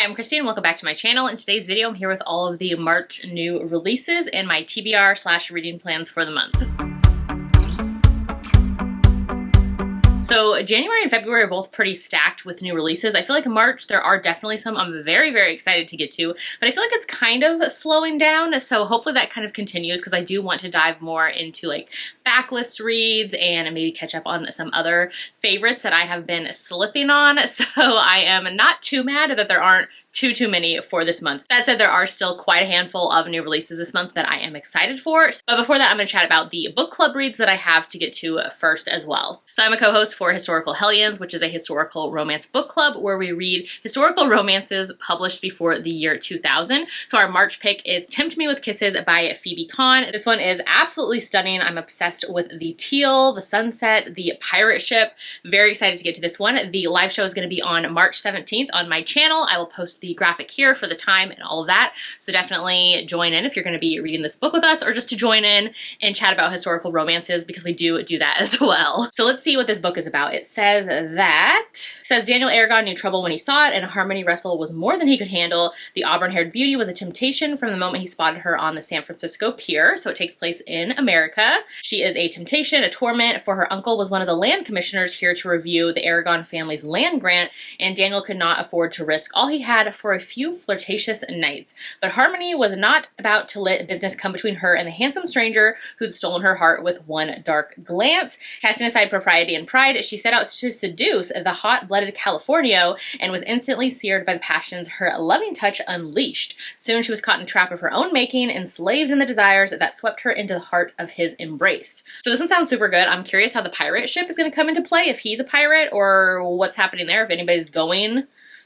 Hi, I'm Christine. Welcome back to my channel. In today's video, I'm here with all of the March new releases and my TBR / reading plans for the month. So January and February are both pretty stacked with new releases. I feel like in March there are definitely some I'm very, very excited to get to, but I feel like it's kind of slowing down. So hopefully that kind of continues because I do want to dive more into like backlist reads and maybe catch up on some other favorites that I have been slipping on. So I am not too mad that there aren't too many for this month. That said, there are still quite a handful of new releases this month that I am excited for. But before that, I'm going to chat about the book club reads that I have to get to first as well. So I'm a co-host for Historical Hellions, which is a historical romance book club where we read historical romances published before the year 2000. So our March pick is Tempt Me with Kisses by Phoebe Kahn. This one is absolutely stunning. I'm obsessed with the teal, the sunset, the pirate ship. Very excited to get to this one. The live show is going to be on March 17th on my channel. I will post the graphic here for the time and all of that. So definitely join in if you're going to be reading this book with us, or just to join in and chat about historical romances, because we do that as well. So let's see what this book is about. It says Daniel Aragon knew trouble when he saw it, and Harmony Russell was more than he could handle. The auburn-haired beauty was a temptation from the moment he spotted her on the San Francisco pier. So it takes place in America. She is a temptation, a torment, for her uncle was one of the land commissioners here to review the Aragon family's land grant, and Daniel could not afford to risk all he had for a few flirtatious nights. But Harmony was not about to let business come between her and the handsome stranger who'd stolen her heart with one dark glance. Casting aside propriety and pride, she set out to seduce the hot-blooded Californio and was instantly seared by the passions her loving touch unleashed. Soon she was caught in a trap of her own making, enslaved in the desires that swept her into the heart of his embrace. So this one sounds super good. I'm curious how the pirate ship is going to come into play, if he's a pirate or what's happening there, if anybody's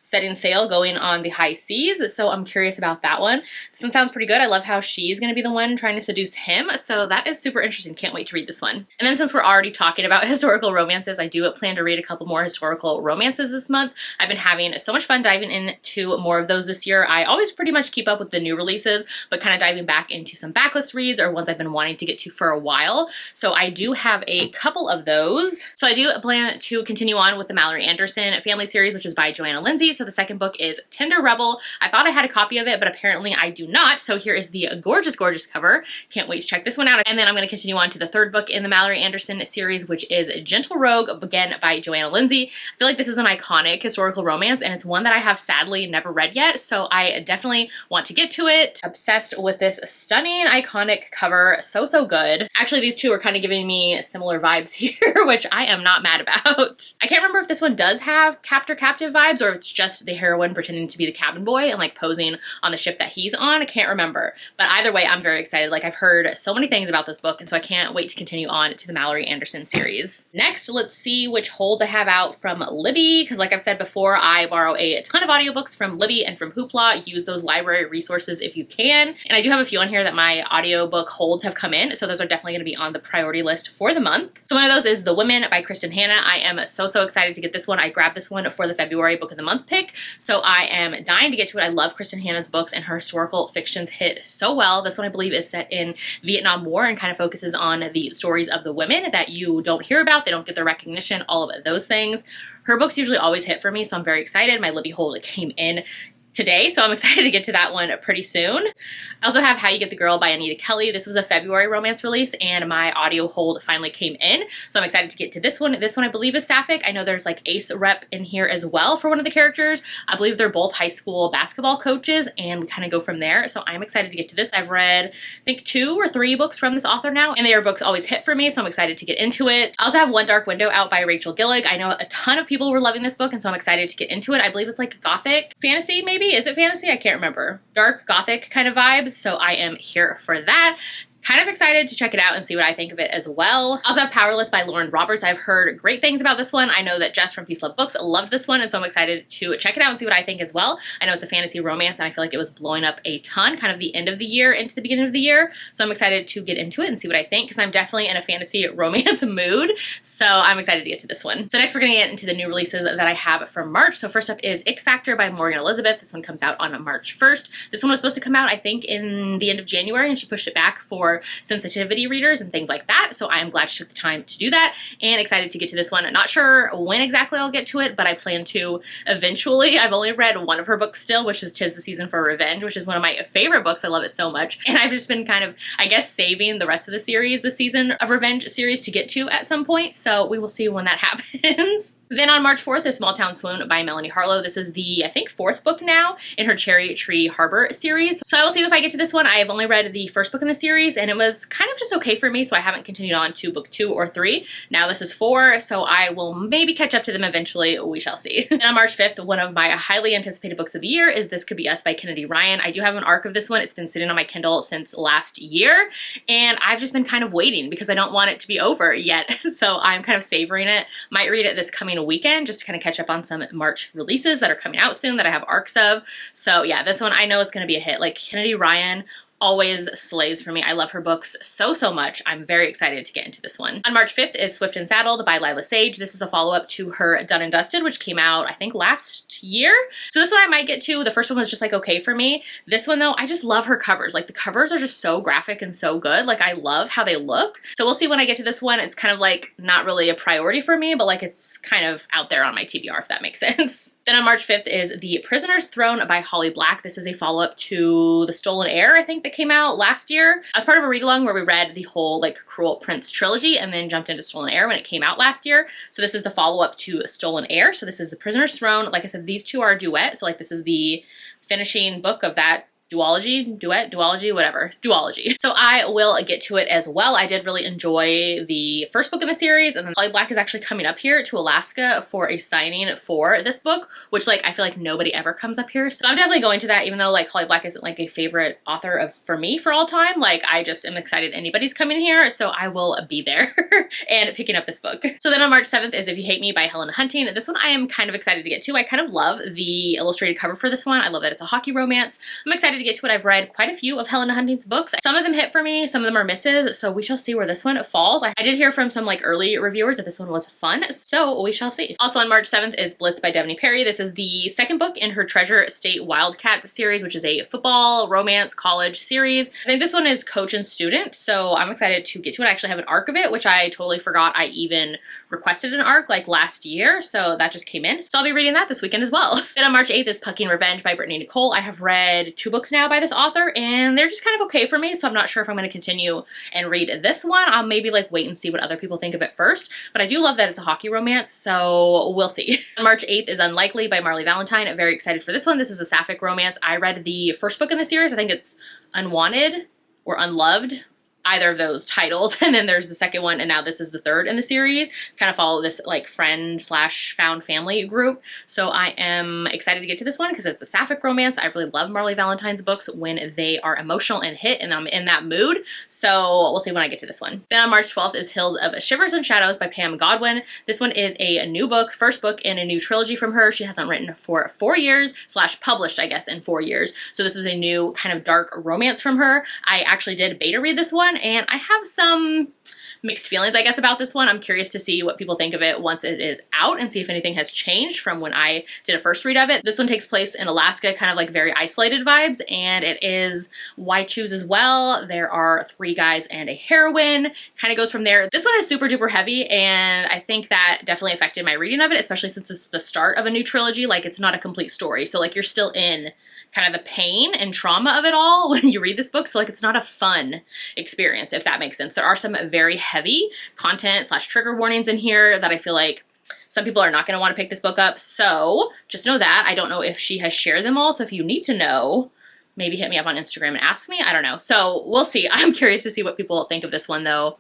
setting sail, going on the high seas. So I'm curious about that one. This one sounds pretty good. I love how she's going to be the one trying to seduce him. So that is super interesting. Can't wait to read this one. And then since we're already talking about historical romances, I do plan to read a couple more historical romances this month. I've been having so much fun diving into more of those this year. I always pretty much keep up with the new releases, but kind of diving back into some backlist reads or ones I've been wanting to get to for a while. So I do have a couple of those. So I do plan to continue on with the Mallory Anderson family series, which is by Joanna Lindsey. So the second book is Tender Rebel. I thought I had a copy of it, but apparently I do not. So here is the gorgeous, gorgeous cover. Can't wait to check this one out. And then I'm going to continue on to the third book in the Mallory Anderson series, which is Gentle Rogue, again by Joanna Lindsey. I feel like this is an iconic historical romance, and it's one that I have sadly never read yet. So I definitely want to get to it. Obsessed with this stunning, iconic cover. So good. Actually, these two are kind of giving me similar vibes here, which I am not mad about. I can't remember if this one does have captor-captive vibes or if it's just the heroine pretending to be the cabin boy and like posing on the ship that he's on. I can't remember. But either way, I'm very excited. Like, I've heard so many things about this book, and so I can't wait to continue on to the Mallory Anderson series. Next, let's see which holds I have out from Libby, because like I've said before, I borrow a ton of audiobooks from Libby and from Hoopla. Use those library resources if you can. And I do have a few on here that my audiobook holds have come in, so those are definitely going to be on the priority list for the month. So one of those is The Women by Kristen Hanna. I am so excited to get this one. I grabbed this one for the February book of the month pick, so I am dying to get to it. I love Kristen Hanna's books, and her historical fictions hit so well. This one, I believe, is set in Vietnam War and kind of focuses on the stories of the women that you don't hear about. They don't get the recognition, all of those things. Her books usually always hit for me, so I'm very excited. My Libby hold came in today, so I'm excited to get to that one pretty soon. I also have How You Get the Girl by Anita Kelly. This was a February romance release, and my audio hold finally came in, so I'm excited to get to this one. This one, I believe, is sapphic. I know there's like Ace rep in here as well for one of the characters. I believe they're both high school basketball coaches, and we kind of go from there, so I'm excited to get to this. I've read, I think, 2 or 3 books from this author now, and their books always hit for me, so I'm excited to get into it. I also have One Dark Window out by Rachel Gillig. I know a ton of people were loving this book, and so I'm excited to get into it. I believe it's like gothic fantasy, maybe? Is it fantasy? I can't remember. Dark gothic kind of vibes, so I am here for that. Kind of excited to check it out and see what I think of it as well. I also have Powerless by Lauren Roberts. I've heard great things about this one. I know that Jess from Peace Love Books loved this one, and so I'm excited to check it out and see what I think as well. I know it's a fantasy romance, and I feel like it was blowing up a ton, kind of the end of the year into the beginning of the year. So I'm excited to get into it and see what I think, because I'm definitely in a fantasy romance mood. So I'm excited to get to this one. So next we're going to get into the new releases that I have for March. So first up is Ick Factor by Morgan Elizabeth. This one comes out on March 1st. This one was supposed to come out, I think, in the end of January, and she pushed it back for for sensitivity readers and things like that. So I am glad she took the time to do that and excited to get to this one. I'm not sure when exactly I'll get to it, but I plan to eventually. I've only read one of her books still, which is 'Tis the Season for Revenge, which is one of my favorite books. I love it so much. And I've just been kind of, I guess, saving the rest of the series, the Season of Revenge series, to get to at some point. So we will see when that happens. Then on March 4th is Small Town Swoon by Melanie Harlow. This is the, I think, 4th book now in her Cherry Tree Harbor series. So I will see if I get to this one. I have only read the first book in the series and it was kind of just okay for me, so I haven't continued on to book 2 or 3. Now this is 4, so I will maybe catch up to them eventually. We shall see. Then on March 5th, one of my highly anticipated books of the year is This Could Be Us by Kennedy Ryan. I do have an arc of this one. It's been sitting on my Kindle since last year and I've just been kind of waiting because I don't want it to be over yet. So I'm kind of savoring it. Might read it this coming weekend just to kind of catch up on some March releases that are coming out soon that I have arcs of. So yeah, this one I know it's going to be a hit. Like, Kennedy Ryan always slays for me. I love her books so much. I'm very excited to get into this one. On March 5th is Swift and Saddled by Lila Sage. This is a follow-up to her Done and Dusted, which came out, I think, last year. So this one I might get to. The first one was just like okay for me. This one though, I just love her covers. Like, the covers are just so graphic and so good. Like, I love how they look. So we'll see when I get to this one. It's kind of like not really a priority for me, but like it's kind of out there on my TBR, if that makes sense. Then on March 5th is The Prisoner's Throne by Holly Black. This is a follow-up to The Stolen Heir, I think, that came out last year. I was part of a read-along where we read the whole like Cruel Prince trilogy and then jumped into Stolen Heir when it came out last year. So this is the follow-up to Stolen Heir. So this is The Prisoner's Throne. Like I said, these two are a duet. So like this is the finishing book of that duology, whatever. Duology. So I will get to it as well. I did really enjoy the first book in the series, and then Holly Black is actually coming up here to Alaska for a signing for this book, which like I feel like nobody ever comes up here. So I'm definitely going to that, even though like Holly Black isn't like a favorite author of for me for all time. Like, I just am excited anybody's coming here, so I will be there and picking up this book. So then on March 7th is If You Hate Me by Helena Hunting. This one I am kind of excited to get to. I kind of love the illustrated cover for this one. I love that it's a hockey romance. I'm excited to get to it. I've read quite a few of Helena Hunting's books. Some of them hit for me, some of them are misses, so we shall see where this one falls. I did hear from some like early reviewers that this one was fun, so we shall see. Also on March 7th is Blitz by Devney Perry. This is the second book in her Treasure State Wildcat series, which is a football, romance, college series. I think this one is coach and student, so I'm excited to get to it. I actually have an arc of it, which I totally forgot I even requested an arc like last year, so that just came in. So I'll be reading that this weekend as well. Then on March 8th is Pucking Revenge by Brittany Nicole. I have read 2 books now by this author and they're just kind of okay for me, so I'm not sure if I'm going to continue and read this one. I'll maybe like wait and see what other people think of it first, but I do love that it's a hockey romance, so we'll see. March 8th is Unlikely by Marley Valentine. I'm very excited for this one. This is a sapphic romance. I read the first book in the series. I think it's Unwanted or Unloved, either of those titles, and then there's the second one, and now this is the third in the series. Kind of follow this like friend slash found family group, so I am excited to get to this one because it's the sapphic romance. I really love Marley Valentine's books when they are emotional and hit and I'm in that mood, so we'll see when I get to this one. Then on March 12th is Hills of Shivers and Shadows by Pam Godwin. This one is a new book, first book in a new trilogy from her. She hasn't written for 4 years, slash published I guess in 4 years, so this is a new kind of dark romance from her. I actually did beta read this one and I have some mixed feelings, I guess, about this one. I'm curious to see what people think of it once it is out and see if anything has changed from when I did a first read of it. This one takes place in Alaska, kind of like very isolated vibes, and it is Why Choose as well. There are 3 guys and a heroine, kind of goes from there. This one is super duper heavy, and I think that definitely affected my reading of it, especially since it's the start of a new trilogy. Like, it's not a complete story, so like you're still in kind of the pain and trauma of it all when you read this book, so like it's not a fun experience, if that makes sense. There are some very heavy content slash trigger warnings in here that I feel like some people are not going to want to pick this book up, so just know that. I don't know if she has shared them all, so if you need to know, maybe hit me up on Instagram and ask me. I don't know, so we'll see. I'm curious to see what people think of this one though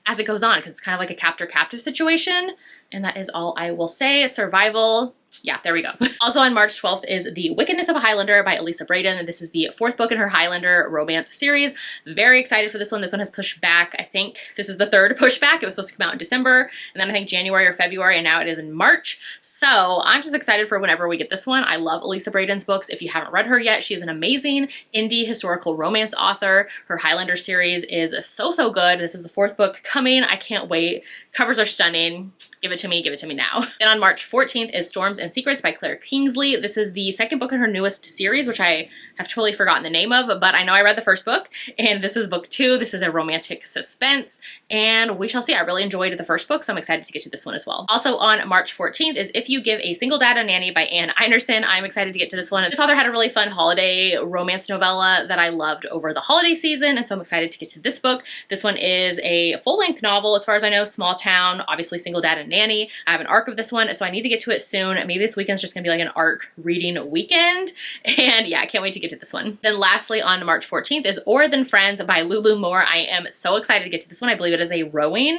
as it goes on, because it's kind of like a captor-captive situation, and that is all I will say. Survival. Yeah, there we go. Also on March 12th is The Wickedness of a Highlander by Elisa Braden. This is the 4th book in her Highlander romance series. Very excited for this one. This one has pushed back. I think this is the 3rd pushback. It was supposed to come out in December, and then I think January or February, and now it is in March. So I'm just excited for whenever we get this one. I love Elisa Braden's books. If you haven't read her yet, she is an amazing indie historical romance author. Her Highlander series is so good. This is the 4th book coming. I can't wait. Covers are stunning. Give it to me now. Then on March 14th is Storms Poems and Secrets by Kingsley. This is the second book in her newest series, which I have totally forgotten the name of, but I know I read the first book, and this is book 2. This is a romantic suspense, and we shall see. I really enjoyed the first book, so I'm excited to get to this one as well. Also on March 14th is If You Give a Single Dad a Nanny by Anne Einerson. I'm excited to get to this one. This author had a really fun holiday romance novella that I loved over the holiday season, and so I'm excited to get to this book. This one is a full-length novel, as far as I know, small town, obviously single dad and nanny. I have an arc of this one, so I need to get to it soon. Maybe this weekend's just gonna be like an arc reading weekend, and yeah, I can't wait to get to this one. Then lastly, on March 14th is Or Than Friends by Lulu Moore. I am so excited to get to this one. I believe it is a rowing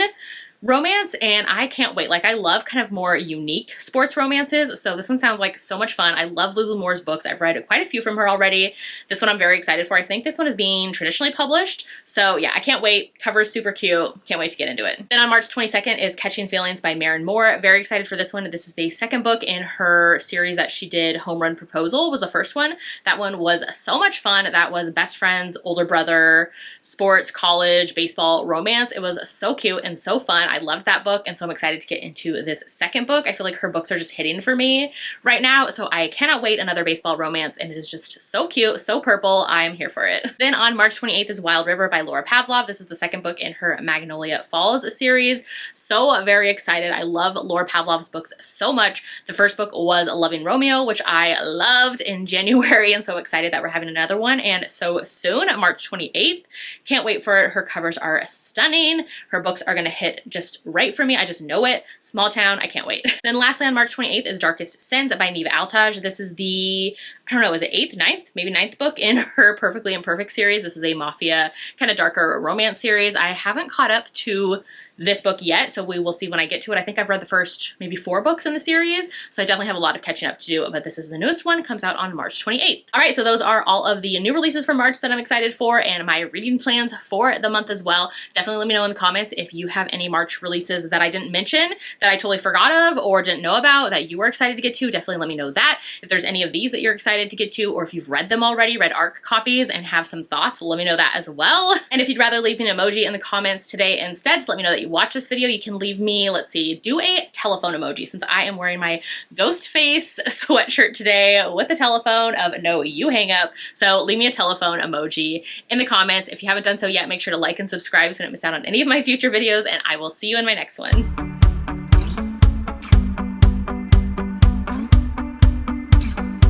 romance, and I can't wait. Like, I love kind of more unique sports romances, so this one sounds like so much fun. I love Lulu Moore's books. I've read quite a few from her already. This one I'm very excited for. I think this one is being traditionally published, so yeah, I can't wait. Cover is super cute. Can't wait to get into it. Then on March 22nd is Catching Feelings by Maren Moore. Very excited for this one. This is the second book in her series that she did. Home Run Proposal was the first one. That one was so much fun. That was best friends, older brother, sports, college, baseball, romance. It was so cute and so fun. I loved that book, and so I'm excited to get into this second book. I feel like her books are just hitting for me right now, so I cannot wait. Another baseball romance, and it is just so cute, so purple. I'm here for it. Then on March 28th is Wild River by Laura Pavlov. This is the second book in her Magnolia Falls series. So very excited. I love Laura Pavlov's books so much. The first book was Loving Romeo, which I loved in January, and so excited that we're having another one, and so soon, March 28th. Can't wait for it. Her covers are stunning. Her books are gonna hit just right for me. I just know it. Small town. I can't wait. Then lastly on March 28th is Darkest Sins by Neve Altaj. This is the, I don't know, is it 8th, 9th, maybe 9th book in her Perfectly Imperfect series. This is a mafia kind of darker romance series. I haven't caught up to this book yet, so we will see when I get to it. I think I've read the first maybe 4 books in the series, so I definitely have a lot of catching up to do, but this is the newest one. It comes out on March 28th. All right, so those are all of the new releases for March that I'm excited for, and my reading plans for the month as well. Definitely let me know in the comments if you have any March releases that I didn't mention, that I totally forgot of or didn't know about, that you were excited to get to. Definitely let me know that. If there's any of these that you're excited to get to, or if you've read them already, read ARC copies, and have some thoughts, let me know that as well. And if you'd rather leave me an emoji in the comments today instead, to let me know that you watched this video, you can leave me, let's see, do a telephone emoji, since I am wearing my ghost face sweatshirt today with the telephone of no, you hang up. So leave me a telephone emoji in the comments. If you haven't done so yet, make sure to like and subscribe so you don't miss out on any of my future videos, and I will see you in my next one.